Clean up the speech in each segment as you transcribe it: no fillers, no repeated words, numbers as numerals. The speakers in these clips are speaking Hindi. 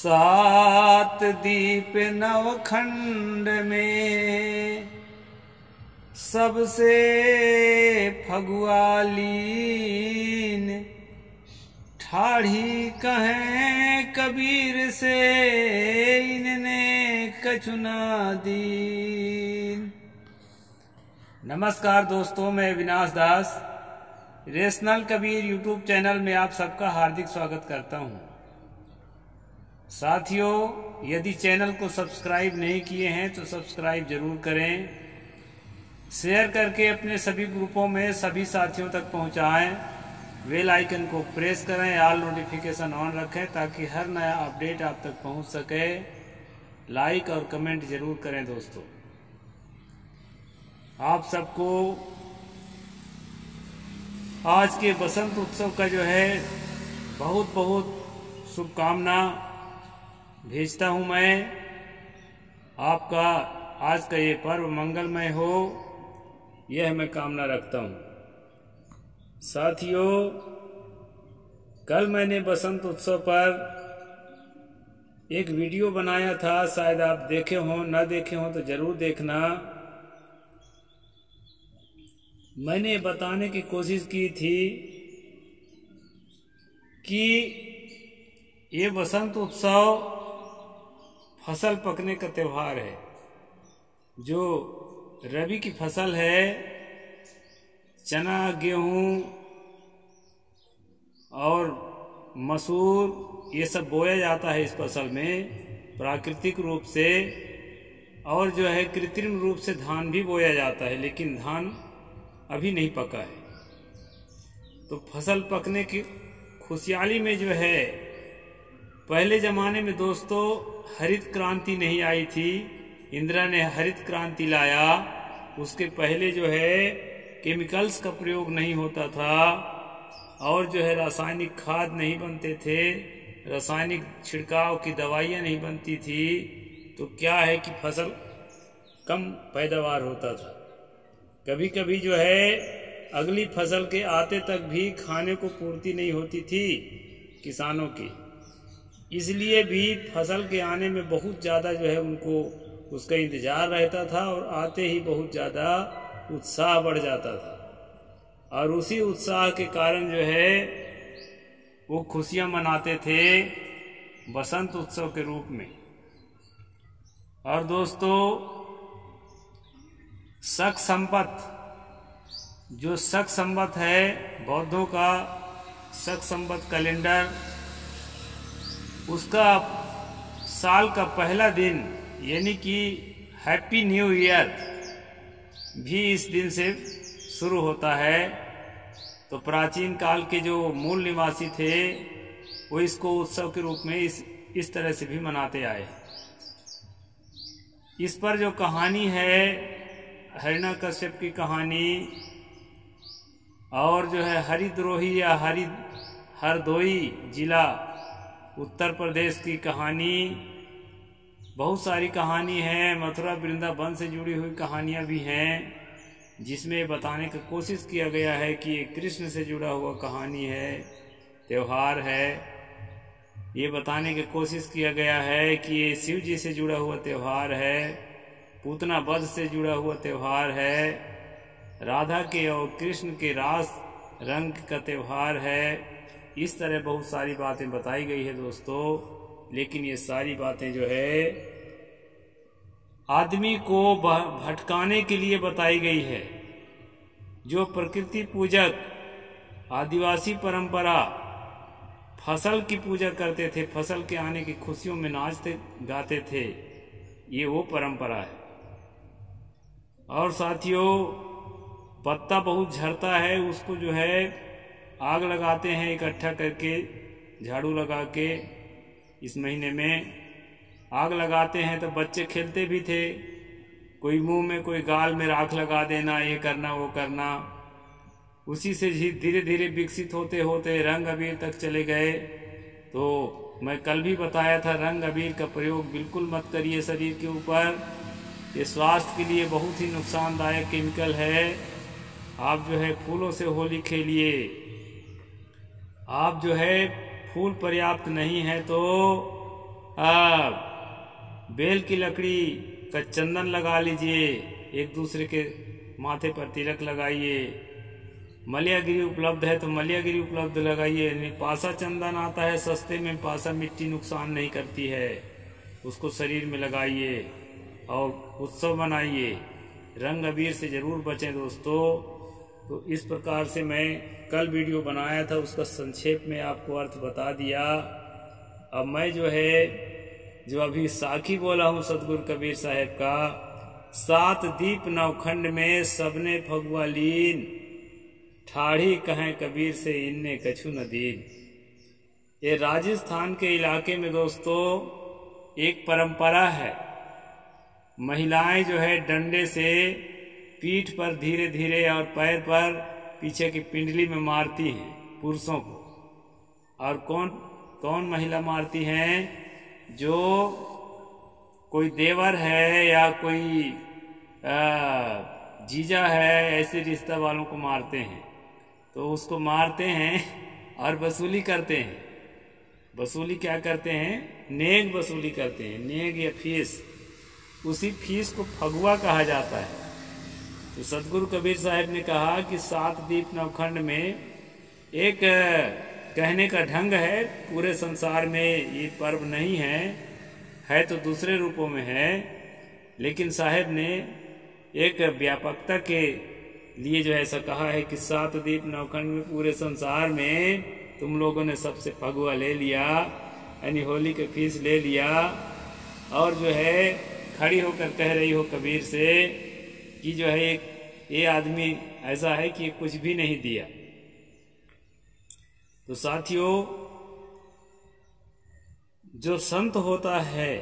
सात दीप नवखंड में सबसे फगुआलीन ठाढ़ी कहें कबीर से इनने कछुना दीन। नमस्कार दोस्तों, मैं विनाश दास रेशनल कबीर यूट्यूब चैनल में आप सबका हार्दिक स्वागत करता हूं। साथियों, यदि चैनल को सब्सक्राइब नहीं किए हैं तो सब्सक्राइब जरूर करें, शेयर करके अपने सभी ग्रुपों में सभी साथियों तक पहुंचाएं, बेल आइकन को प्रेस करें, ऑल नोटिफिकेशन ऑन रखें ताकि हर नया अपडेट आप तक पहुंच सके। लाइक और कमेंट जरूर करें दोस्तों। आप सबको आज के बसंत उत्सव का जो है बहुत बहुत शुभकामना भेजता हूं। मैं आपका आज का ये पर्व मंगलमय हो, यह मैं कामना रखता हूं। साथियों, कल मैंने बसंत उत्सव पर एक वीडियो बनाया था, शायद आप देखे हों, न देखे हों तो जरूर देखना। मैंने बताने की कोशिश की थी कि ये बसंत उत्सव फसल पकने का त्योहार है। जो रबी की फसल है, चना, गेहूं और मसूर, ये सब बोया जाता है इस फसल में प्राकृतिक रूप से, और जो है कृत्रिम रूप से धान भी बोया जाता है, लेकिन धान अभी नहीं पका है। तो फसल पकने की खुशहाली में जो है, पहले जमाने में दोस्तों हरित क्रांति नहीं आई थी, इंदिरा ने हरित क्रांति लाया। उसके पहले जो है केमिकल्स का प्रयोग नहीं होता था और जो है रासायनिक खाद नहीं बनते थे, रासायनिक छिड़काव की दवाइयाँ नहीं बनती थी। तो क्या है कि फसल कम पैदावार होता था। कभी कभी जो है अगली फसल के आते तक भी खाने को पूर्ति नहीं होती थी किसानों की, इसलिए भी फसल के आने में बहुत ज़्यादा जो है उनको उसका इंतज़ार रहता था और आते ही बहुत ज़्यादा उत्साह बढ़ जाता था। और उसी उत्साह के कारण जो है वो खुशियाँ मनाते थे बसंत उत्सव के रूप में। और दोस्तों, शक संवत, जो शक संवत है बौद्धों का शक संवत कैलेंडर, उसका साल का पहला दिन यानी कि हैप्पी न्यू ईयर भी इस दिन से शुरू होता है। तो प्राचीन काल के जो मूल निवासी थे वो इसको उत्सव के रूप में इस तरह से भी मनाते आए। इस पर जो कहानी है, हिरण्यकश्यप की कहानी, और जो है हरिद्रोही या हरदोई जिला उत्तर प्रदेश की कहानी, बहुत सारी कहानी है। मथुरा वृंदावन से जुड़ी हुई कहानियाँ भी हैं, जिसमें बताने की कोशिश किया गया है कि ये कृष्ण से जुड़ा हुआ कहानी है, त्योहार है। ये बताने की कोशिश किया गया है कि ये शिव जी से जुड़ा हुआ त्योहार है, पूतना वध से जुड़ा हुआ त्योहार है, राधा के और कृष्ण के रास रंग का त्योहार है। इस तरह बहुत सारी बातें बताई गई है दोस्तों। लेकिन ये सारी बातें जो है आदमी को भटकाने के लिए बताई गई है। जो प्रकृति पूजक आदिवासी परंपरा फसल की पूजा करते थे, फसल के आने की खुशियों में नाचते गाते थे, ये वो परंपरा है। और साथियों, पत्ता बहुत झड़ता है, उसको जो है आग लगाते हैं इकट्ठा करके, झाड़ू लगा के। इस महीने में आग लगाते हैं तो बच्चे खेलते भी थे, कोई मुंह में कोई गाल में राख लगा देना, ये करना वो करना। उसी से धीरे धीरे विकसित होते होते रंग अबीर तक चले गए। तो मैं कल भी बताया था, रंग अबीर का प्रयोग बिल्कुल मत करिए शरीर के ऊपर, ये स्वास्थ्य के लिए बहुत ही नुकसानदायक केमिकल है। आप जो है फूलों से होली खेलिए। आप जो है फूल पर्याप्त नहीं है तो बेल की लकड़ी का चंदन लगा लीजिए, एक दूसरे के माथे पर तिलक लगाइए। मलयागिरी उपलब्ध है तो मलयागिरी उपलब्ध लगाइए। पासा चंदन आता है सस्ते में, पासा मिट्टी नुकसान नहीं करती है, उसको शरीर में लगाइए और उत्सव मनाइए। रंग अबीर से जरूर बचें दोस्तों। तो इस प्रकार से मैं कल वीडियो बनाया था, उसका संक्षेप में आपको अर्थ बता दिया। अब मैं जो अभी साखी बोला हूँ सतगुरु कबीर साहब का, 7 दीप नवखंड में सबने फगुआ लीन, ठाढ़ी कहें कबीर से इनने कछु न दीन। ये राजस्थान के इलाके में दोस्तों एक परंपरा है, महिलाएं जो है डंडे से पीठ पर धीरे धीरे और पैर पर पीछे की पिंडली में मारती हैं पुरुषों को। और कौन महिला मारती हैं? जो कोई देवर है या कोई जीजा है, ऐसे रिश्ता वालों को मारते हैं। तो उसको मारते हैं और वसूली करते हैं। वसूली क्या करते हैं? नेग वसूली करते हैं, नेग या फीस। उसी फीस को फगुआ कहा जाता है। तो सतगुरु कबीर साहब ने कहा कि 7 दीप नवखंड में एक कहने का ढंग है, पूरे संसार में ये पर्व नहीं है तो दूसरे रूपों में है, लेकिन साहब ने एक व्यापकता के लिए जो ऐसा कहा है कि 7 दीप नवखंड में पूरे संसार में तुम लोगों ने सबसे फगुआ ले लिया, यानी होली के फीस ले लिया। और जो है खड़ी होकर कह रही हो कबीर से कि जो है ये आदमी ऐसा है कि कुछ भी नहीं दिया। तो साथियों, जो संत होता है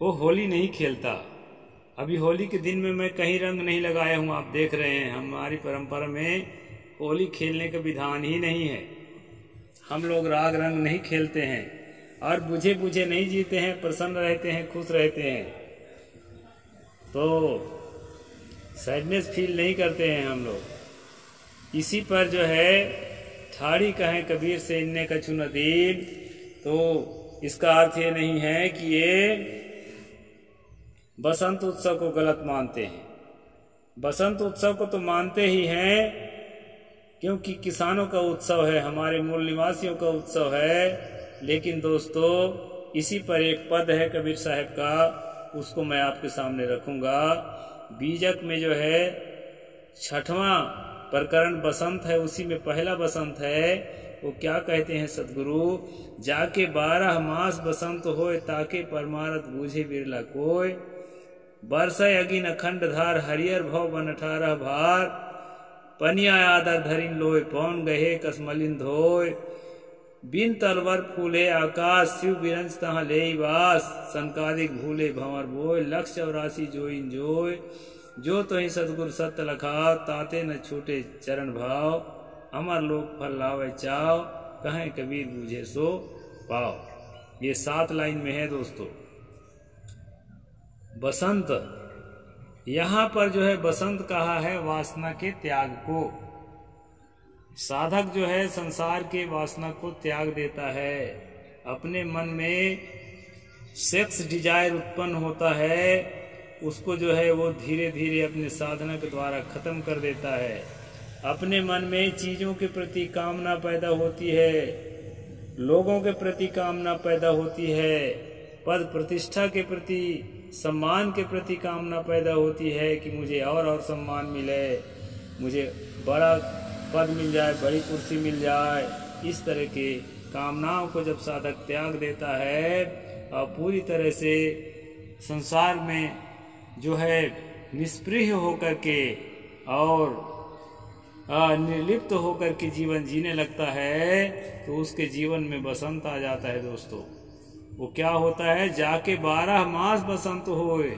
वो होली नहीं खेलता। अभी होली के दिन में मैं कहीं रंग नहीं लगाया हूं, आप देख रहे हैं। हमारी परंपरा में होली खेलने का विधान ही नहीं है। हम लोग राग रंग नहीं खेलते हैं और बुझे बुझे नहीं जीते हैं, प्रसन्न रहते हैं, खुश रहते हैं। तो सैडनेस फील नहीं करते हैं हम लोग। इसी पर जो है ठाड़ी कहें कबीर से इनने कछु न दीन, तो इसका अर्थ ये नहीं है कि ये बसंत उत्सव को गलत मानते हैं। बसंत उत्सव को तो मानते ही हैं, क्योंकि किसानों का उत्सव है, हमारे मूल निवासियों का उत्सव है। लेकिन दोस्तों, इसी पर एक पद है कबीर साहब का, उसको मैं आपके सामने रखूंगा। बीजक में जो है 6वां प्रकरण बसंत है, उसी में पहला बसंत है। वो क्या कहते हैं सदगुरु? जाके 12 मास बसंत होए, ताके परमारथ बूझे बिरला कोय। बरसय अगिन अखंड धार, हरियर भव बन 18 भार। पनिया आदर धरिन लोय, पौन गहे कसमलिन धोय। बिन तलवर फूले आकाश, शिव बिरंज तहाँ ले वास। संकादिक भूले भंवर बोय, लक्ष 84 जोइन जोय। जो तो ही सतगुरु सत्य लखाव, ताते न छूटे चरण भाव। अमर लोक फल लावे चाव, कहें कबीर बूझे सो पाव। ये 7 लाइन में है दोस्तों। बसंत, यहाँ पर जो है बसंत कहा है वासना के त्याग को। साधक जो है संसार के वासना को त्याग देता है। अपने मन में सेक्स डिजायर उत्पन्न होता है, उसको जो है वो धीरे धीरे अपने साधना के द्वारा खत्म कर देता है। अपने मन में चीजों के प्रति कामना पैदा होती है, लोगों के प्रति कामना पैदा होती है, पद प्रतिष्ठा के प्रति, सम्मान के प्रति कामना पैदा होती है कि मुझे और सम्मान मिले, मुझे बड़ा पद मिल जाए, बड़ी कुर्सी मिल जाए। इस तरह के कामनाओं को जब साधक त्याग देता है और पूरी तरह से संसार में जो है निष्प्रिय होकर के और निर्लिप्त होकर के जीवन जीने लगता है, तो उसके जीवन में बसंत आ जाता है दोस्तों। वो क्या होता है? जाके 12 मास बसंत होए।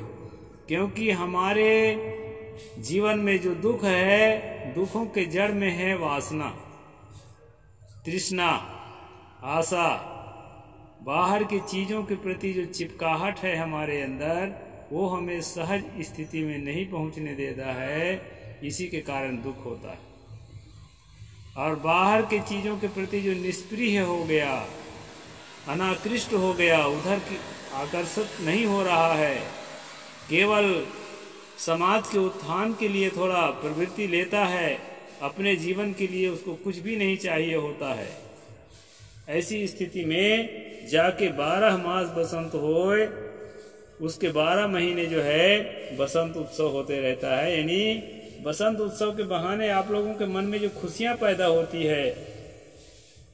क्योंकि हमारे जीवन में जो दुख है, दुखों के जड़ में है वासना, तृष्णा, आशा। बाहर की चीजों के प्रति जो चिपकाहट है हमारे अंदर, वो हमें सहज स्थिति में नहीं पहुंचने देता है। इसी के कारण दुख होता है। और बाहर के चीजों के प्रति जो निष्प्रिय हो गया, अनाकृष्ट हो गया, उधर की आकर्षित नहीं हो रहा है, केवल समाज के उत्थान के लिए थोड़ा प्रवृत्ति लेता है, अपने जीवन के लिए उसको कुछ भी नहीं चाहिए होता है, ऐसी स्थिति में जाके 12 मास बसंत होए, उसके 12 महीने जो है बसंत उत्सव होते रहता है। यानी बसंत उत्सव के बहाने आप लोगों के मन में जो खुशियां पैदा होती है,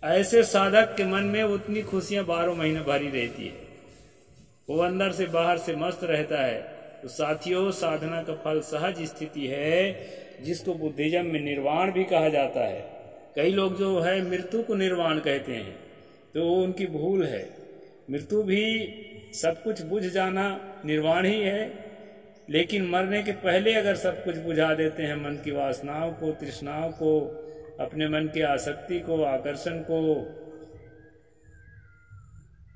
ऐसे साधक के मन में उतनी खुशियां 12 महीने भरी रहती है, वो अंदर से बाहर से मस्त रहता है। तो साथियों, साधना का फल सहज स्थिति है, जिसको बुद्धिज्म में निर्वाण भी कहा जाता है। कई लोग जो है मृत्यु को निर्वाण कहते हैं, तो वो उनकी भूल है। मृत्यु भी सब कुछ बुझ जाना निर्वाण ही है, लेकिन मरने के पहले अगर सब कुछ बुझा देते हैं, मन की वासनाओं को, तृष्णाओं को, अपने मन की आसक्ति को, आकर्षण को,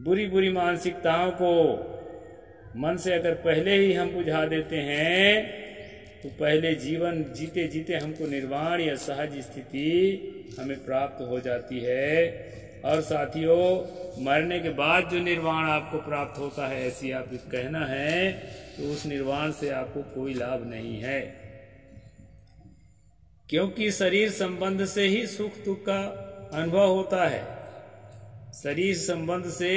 बुरी बुरी मानसिकताओं को मन से अगर पहले ही हम बुझा देते हैं, तो पहले जीवन जीते जीते हमको निर्वाण या सहज स्थिति हमें प्राप्त हो जाती है। और साथियों, मरने के बाद जो निर्वाण आपको प्राप्त होता है, ऐसी आप कहना है, तो उस निर्वाण से आपको कोई लाभ नहीं है, क्योंकि शरीर संबंध से ही सुख दुख का अनुभव होता है। शरीर संबंध से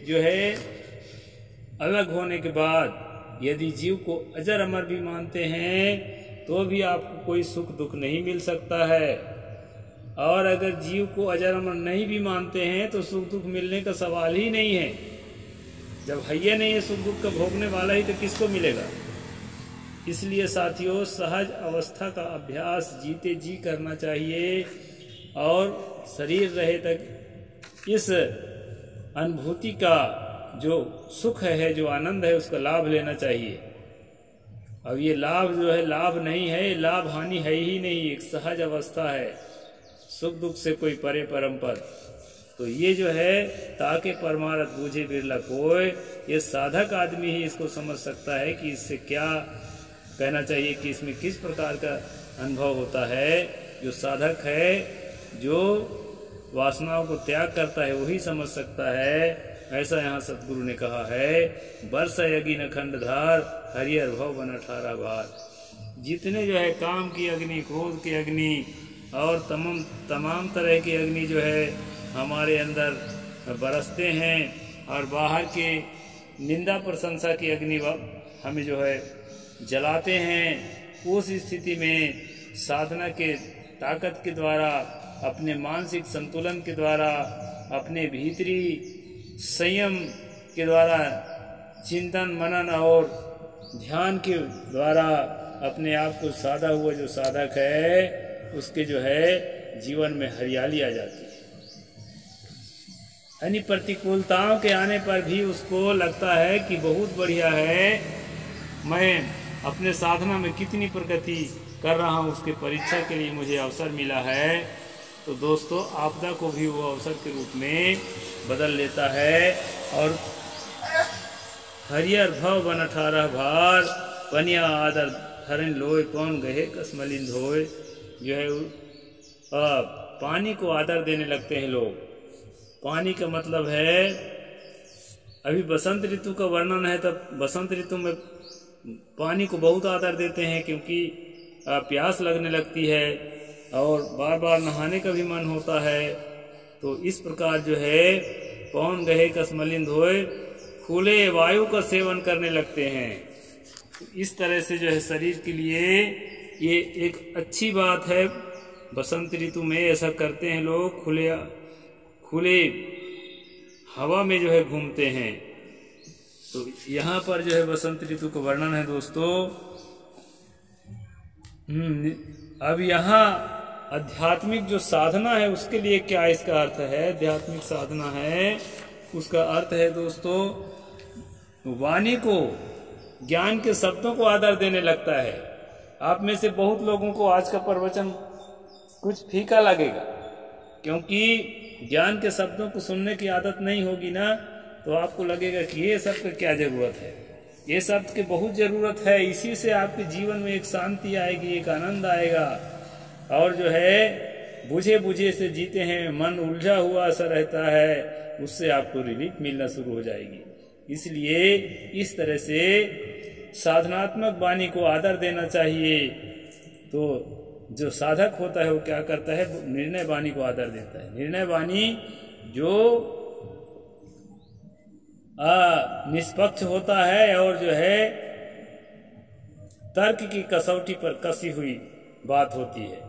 जो है अलग होने के बाद यदि जीव को अजर अमर भी मानते हैं, तो भी आपको कोई सुख दुख नहीं मिल सकता है। और अगर जीव को अजर अमर नहीं भी मानते हैं, तो सुख दुख मिलने का सवाल ही नहीं है। जब हैया नहीं है सुख दुख का भोगने वाला ही, तो किसको मिलेगा। इसलिए साथियों, सहज अवस्था का अभ्यास जीते जी करना चाहिए, और शरीर रहे तक इस अनुभूति का जो सुख है, जो आनंद है, उसका लाभ लेना चाहिए। अब ये लाभ जो है लाभ नहीं है, लाभ हानि है ही नहीं, एक सहज अवस्था है, सुख दुख से कोई परे परम पद। तो ये जो है ताके परमारथ बूझे बिरला कोय, ये साधक आदमी ही इसको समझ सकता है कि इससे क्या कहना चाहिए, कि इसमें किस प्रकार का अनुभव होता है। जो साधक है, जो वासनाओं को त्याग करता है, वही समझ सकता है। ऐसा यहाँ सतगुरु ने कहा है, बरस यज्ञ न खंडधार, हरिहर भव बन 18 भार। जितने जो है काम की अग्नि, क्रोध की अग्नि और तमाम तरह की अग्नि जो है हमारे अंदर बरसते हैं, और बाहर के निंदा प्रशंसा की अग्नि हमें जो है जलाते हैं, उस स्थिति में साधना के ताकत के द्वारा, अपने मानसिक संतुलन के द्वारा, अपने भीतरी संयम के द्वारा, चिंतन मनन और ध्यान के द्वारा अपने आप को साधा हुआ जो साधक है, उसके जो है जीवन में हरियाली आ जाती है। यानी प्रतिकूलताओं के आने पर भी उसको लगता है कि बहुत बढ़िया है, मैं अपने साधना में कितनी प्रगति कर रहा हूँ, उसके परीक्षा के लिए मुझे अवसर मिला है। तो दोस्तों, आपदा को भी वो अवसर के रूप में बदल लेता है, और हरियर भव बन 18 भार, पनिया आदर धरन लोय, कौन गहे कसमलिन धोए। जो है पानी को आदर देने लगते हैं लोग। पानी का मतलब है, अभी बसंत ऋतु का वर्णन है, तब बसंत ऋतु में पानी को बहुत आदर देते हैं, क्योंकि प्यास लगने लगती है और बार बार नहाने का भी मन होता है। तो इस प्रकार जो है पौन गहे कसमलिन धोए, खुले वायु का सेवन करने लगते हैं। इस तरह से जो है शरीर के लिए ये एक अच्छी बात है। बसंत ऋतु में ऐसा करते हैं लोग, खुले हवा में जो है घूमते हैं। तो यहाँ पर जो है बसंत ऋतु का वर्णन है दोस्तों। अब यहाँ आध्यात्मिक जो साधना है उसके लिए क्या इसका अर्थ है। आध्यात्मिक साधना है, उसका अर्थ है दोस्तों, वाणी को, ज्ञान के शब्दों को आदर देने लगता है। आप में से बहुत लोगों को आज का प्रवचन कुछ फीका लगेगा, क्योंकि ज्ञान के शब्दों को सुनने की आदत नहीं होगी ना, तो आपको लगेगा कि ये सब का क्या जरूरत है। ये शब्द की बहुत जरूरत है, इसी से आपके जीवन में एक शांति आएगी, एक आनंद आएगा। और जो है बुझे बुझे से जीते हैं, मन उलझा हुआ सा रहता है, उससे आपको रिलीफ मिलना शुरू हो जाएगी। इसलिए इस तरह से साधनात्मक वाणी को आदर देना चाहिए। तो जो साधक होता है वो क्या करता है, निर्णय वाणी को आदर देता है। निर्णय वाणी जो निष्पक्ष होता है और जो है तर्क की कसौटी पर कसी हुई बात होती है,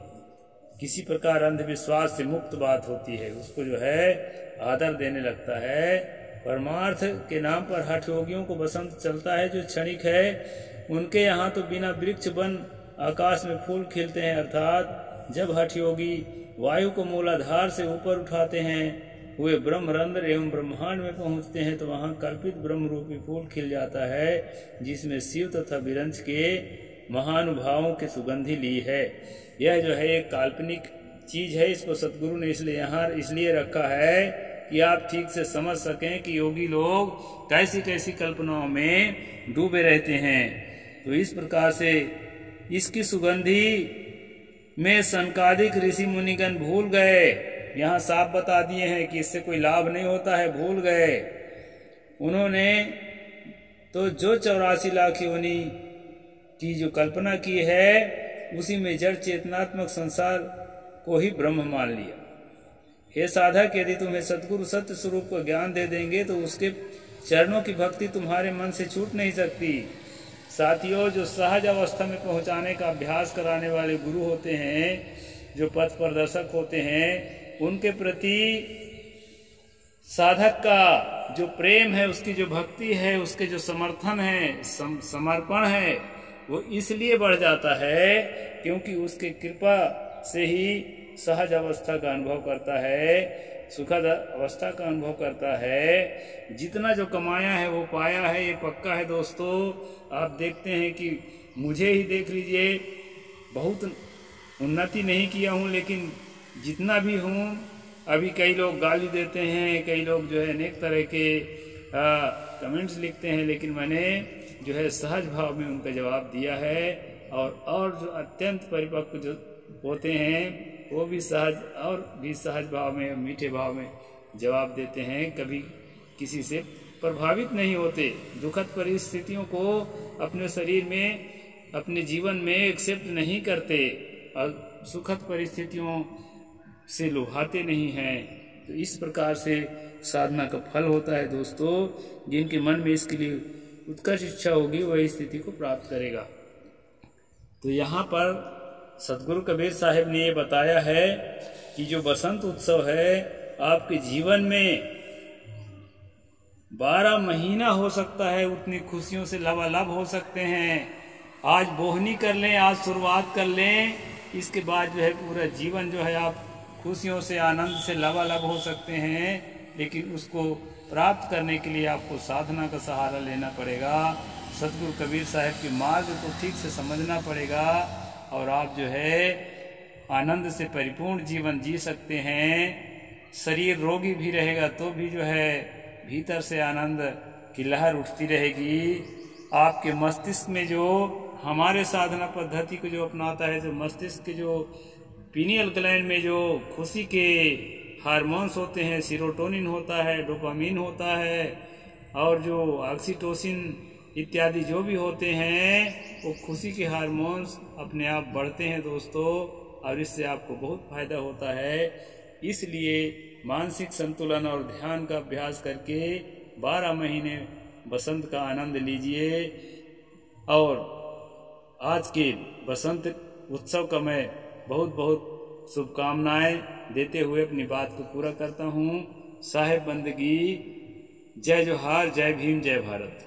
किसी प्रकार अंधविश्वास से मुक्त बात होती है, उसको जो है आदर देने लगता है। परमार्थ के नाम पर हठ योगियों को बसंत चलता है जो क्षणिक है। उनके यहाँ तो बिना वृक्ष बन आकाश में फूल खिलते हैं, अर्थात जब हठ योगी वायु को मूलाधार से ऊपर उठाते हैं, हुए ब्रह्मरंध्र एवं ब्रह्मांड में पहुंचते हैं, तो वहां कल्पित ब्रह्म रूपी फूल खिल जाता है, जिसमें शिव तथा विरंच के महानुभावों की सुगंधि ली है। यह जो है एक काल्पनिक चीज है, इसको सतगुरु ने इसलिए रखा है कि आप ठीक से समझ सकें कि योगी लोग कैसी कैसी कल्पनाओं में डूबे रहते हैं। तो इस प्रकार से इसकी सुगंधि में सनकादिक ऋषि मुनिगण भूल गए। यहाँ साफ बता दिए हैं कि इससे कोई लाभ नहीं होता है, भूल गए। उन्होंने तो जो 84 लाख योनि की जो कल्पना की है, उसी में जड़ चेतनात्मक संसार को ही ब्रह्म मान लिया। हे साधक, यदि तुम्हें सतगुरु सत्य स्वरूप को ज्ञान दे देंगे तो उसके चरणों की भक्ति तुम्हारे मन से छूट नहीं सकती। साथियों, जो सहज अवस्था में पहुंचाने का अभ्यास कराने वाले गुरु होते हैं, जो पथ प्रदर्शक होते हैं, उनके प्रति साधक का जो प्रेम है, उसकी जो भक्ति है, उसके जो समर्थन है, समर्पण है, वो इसलिए बढ़ जाता है क्योंकि उसके कृपा से ही सहज अवस्था का अनुभव करता है, सुखद अवस्था का अनुभव करता है। जितना जो कमाया है वो पाया है, ये पक्का है दोस्तों। आप देखते हैं कि मुझे ही देख लीजिए, बहुत उन्नति नहीं किया हूँ, लेकिन जितना भी हूँ, अभी कई लोग गाली देते हैं, कई लोग जो है अनेक तरह के कमेंट्स लिखते हैं, लेकिन मैंने जो है सहज भाव में उनका जवाब दिया है। और जो अत्यंत परिपक्व जो होते हैं वो भी सहज भाव में, मीठे भाव में जवाब देते हैं, कभी किसी से प्रभावित नहीं होते। दुखद परिस्थितियों को अपने शरीर में, अपने जीवन में एक्सेप्ट नहीं करते और सुखद परिस्थितियों से लुभाते नहीं हैं। तो इस प्रकार से साधना का फल होता है दोस्तों। जिनके मन में इसके लिए उत्कर्ष इच्छा होगी वही स्थिति को प्राप्त करेगा। तो यहाँ पर सतगुरु कबीर साहिब ने ये बताया है कि जो बसंत उत्सव है आपके जीवन में 12 महीना हो सकता है, उतनी खुशियों से लबालब हो सकते हैं। आज बोहनी कर लें, आज शुरुआत कर लें, इसके बाद जो है पूरा जीवन जो है आप खुशियों से, आनंद से लबालब हो सकते हैं। लेकिन उसको प्राप्त करने के लिए आपको साधना का सहारा लेना पड़ेगा, सतगुरु कबीर साहब के मार्ग को ठीक से समझना पड़ेगा, और आप जो है आनंद से परिपूर्ण जीवन जी सकते हैं। शरीर रोगी भी रहेगा तो भी जो है भीतर से आनंद की लहर उठती रहेगी। आपके मस्तिष्क में जो हमारे साधना पद्धति को जो अपनाता है, जो मस्तिष्क के जो पीनियल ग्लैंड में जो खुशी के हार्मोन्स होते हैं, सीरोटोनिन होता है, डोपामीन होता है, और जो ऑक्सीटोसिन इत्यादि जो भी होते हैं, वो खुशी के हार्मोन्स अपने आप बढ़ते हैं दोस्तों, और इससे आपको बहुत फायदा होता है। इसलिए मानसिक संतुलन और ध्यान का अभ्यास करके 12 महीने बसंत का आनंद लीजिए। और आज के बसंत उत्सव का मैं बहुत बहुत शुभकामनाएं देते हुए अपनी बात को पूरा करता हूँ। साहेब बंदगी। जय जोहार, जय भीम, जय भारत।